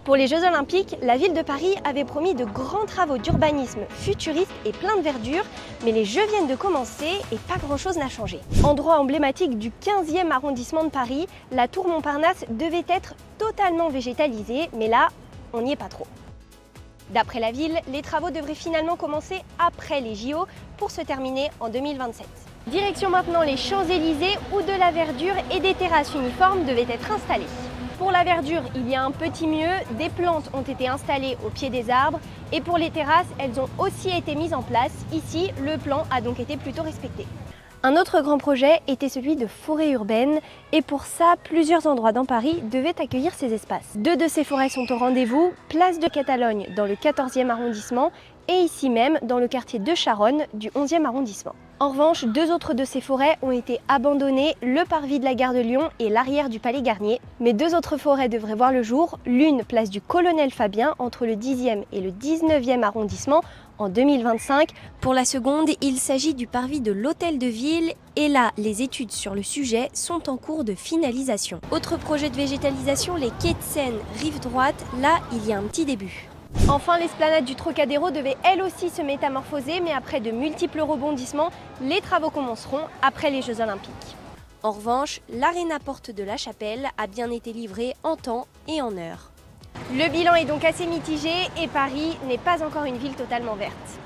Pour les Jeux Olympiques, la ville de Paris avait promis de grands travaux d'urbanisme futuristes et plein de verdure, mais les Jeux viennent de commencer et pas grand-chose n'a changé. Endroit emblématique du 15e arrondissement de Paris, la tour Montparnasse devait être totalement végétalisée, mais là, on n'y est pas trop. D'après la ville, les travaux devraient finalement commencer après les JO pour se terminer en 2027. Direction maintenant les Champs-Élysées où de la verdure et des terrasses uniformes devaient être installées. Pour la verdure, il y a un petit mieux, des plantes ont été installées au pied des arbres et pour les terrasses, elles ont aussi été mises en place. Ici, le plan a donc été plutôt respecté. Un autre grand projet était celui de forêt urbaine et pour ça, plusieurs endroits dans Paris devaient accueillir ces espaces. Deux de ces forêts sont au rendez-vous, place de Catalogne dans le 14e arrondissement et ici même dans le quartier de Charonne du 11e arrondissement. En revanche, deux autres de ces forêts ont été abandonnées, le parvis de la gare de Lyon et l'arrière du Palais Garnier. Mais deux autres forêts devraient voir le jour, l'une place du Colonel Fabien entre le 10e et le 19e arrondissement en 2025. Pour la seconde, il s'agit du parvis de l'Hôtel de Ville et là, les études sur le sujet sont en cours de finalisation. Autre projet de végétalisation, les quais de Seine, rive droite, là il y a un petit début. Enfin, l'esplanade du Trocadéro devait elle aussi se métamorphoser, mais après de multiples rebondissements, les travaux commenceront après les Jeux Olympiques. En revanche, l'aréna Porte de la Chapelle a bien été livrée en temps et en heure. Le bilan est donc assez mitigé et Paris n'est pas encore une ville totalement verte.